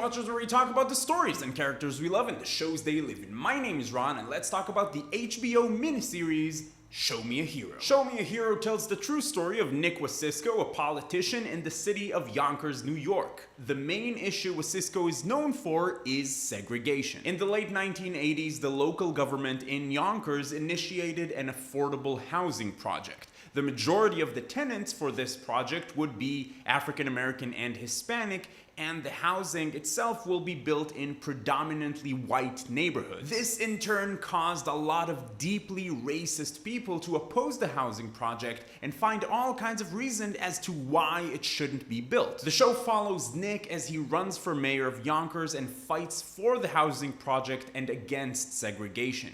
Watchers, where we talk about the stories and characters we love and the shows they live in. My name is Ron, and let's talk about the HBO miniseries Show Me a Hero. Show Me a Hero tells the true story of Nick Wasicsko, a politician in the city of Yonkers, New York. The main issue Wasicsko is known for is segregation. In the late 1980s, the local government in Yonkers initiated an affordable housing project. The majority of the tenants for this project would be African American and Hispanic, and the housing itself will be built in predominantly white neighborhoods. This in turn caused a lot of deeply racist people to oppose the housing project and find all kinds of reasons as to why it shouldn't be built. The show follows Nick as he runs for mayor of Yonkers and fights for the housing project and against segregation.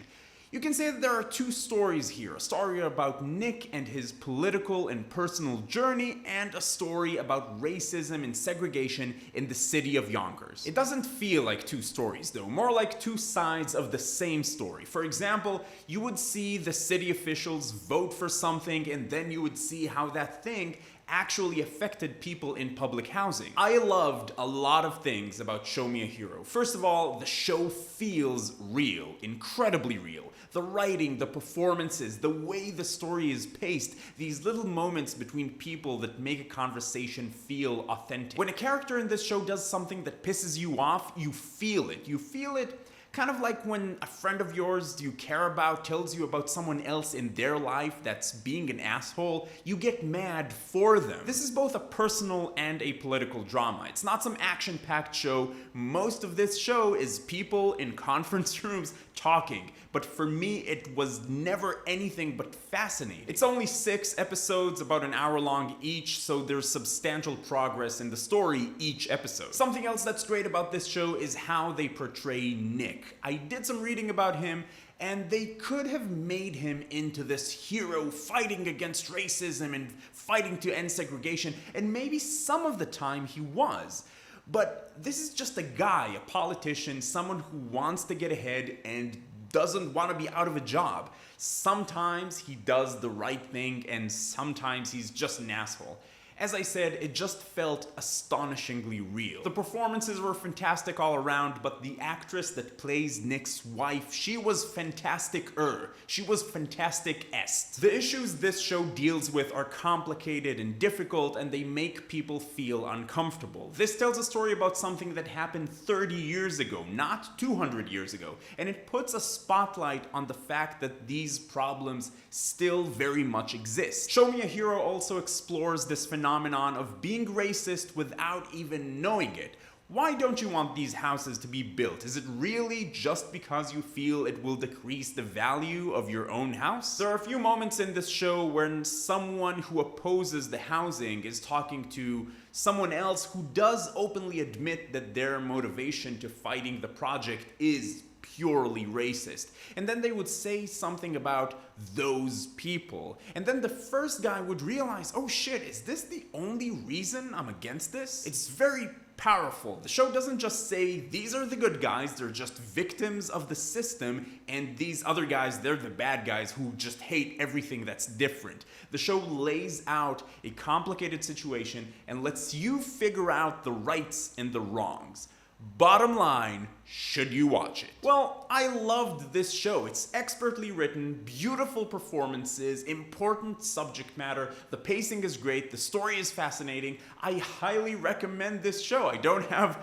You can say that there are two stories here, a story about Nick and his political and personal journey, and a story about racism and segregation in the city of Yonkers. It doesn't feel like two stories though, more like two sides of the same story. For example, you would see the city officials vote for something, and then you would see how that thing actually affected people in public housing. I loved a lot of things about Show Me a Hero. First of all, the show feels real, incredibly real. The writing, the performances, the way the story is paced, these little moments between people that make a conversation feel authentic. When a character in this show does something that pisses you off, you feel it. You feel it kind of like when a friend of yours you care about tells you about someone else in their life that's being an asshole. You get mad for them. This is both a personal and a political drama. It's not some action-packed show. Most of this show is people in conference rooms talking. But for me, it was never anything but fascinating. It's only 6 episodes, about an hour long each, so there's substantial progress in the story each episode. Something else that's great about this show is how they portray Nick. I did some reading about him, and they could have made him into this hero fighting against racism and fighting to end segregation, and maybe some of the time he was. But this is just a guy, a politician, someone who wants to get ahead and doesn't want to be out of a job. Sometimes he does the right thing, and sometimes he's just an asshole. As I said, it just felt astonishingly real. The performances were fantastic all around, but the actress that plays Nick's wife, she was fantastic-er. She was fantastic-est. The issues this show deals with are complicated and difficult, and they make people feel uncomfortable. This tells a story about something that happened 30 years ago, not 200 years ago, and it puts a spotlight on the fact that these problems still very much exist. Show Me a Hero also explores this phenomenon of being racist without even knowing it. Why don't you want these houses to be built? Is it really just because you feel it will decrease the value of your own house? There are a few moments in this show when someone who opposes the housing is talking to someone else who does openly admit that their motivation to fighting the project is purely racist. And then they would say something about those people. And then the first guy would realize, oh shit, is this the only reason I'm against this? It's very powerful. The show doesn't just say these are the good guys, they're just victims of the system, and these other guys, they're the bad guys who just hate everything that's different. The show lays out a complicated situation and lets you figure out the rights and the wrongs. Bottom line, should you watch it? Well, I loved this show. It's expertly written, beautiful performances, important subject matter, the pacing is great, the story is fascinating. I highly recommend this show. I don't have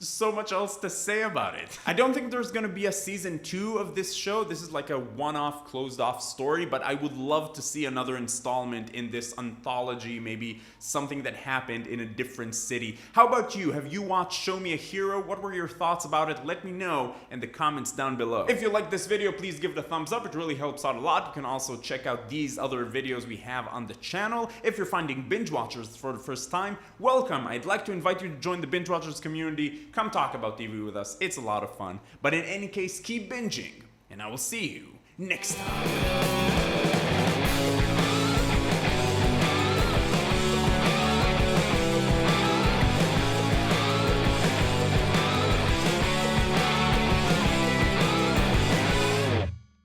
so much else to say about it. I don't think there's gonna be a season 2 of this show. This is like a one-off, closed-off story, but I would love to see another installment in this anthology, maybe something that happened in a different city. How about you? Have you watched Show Me a Hero? What were your thoughts about it? Let me know in the comments down below. If you like this video, please give it a thumbs up. It really helps out a lot. You can also check out these other videos we have on the channel. If you're finding Binge Watchers for the first time, welcome. I'd like to invite you to join the Binge Watchers community. Come talk about TV with us. It's a lot of fun. But in any case, keep binging, and I will see you next time.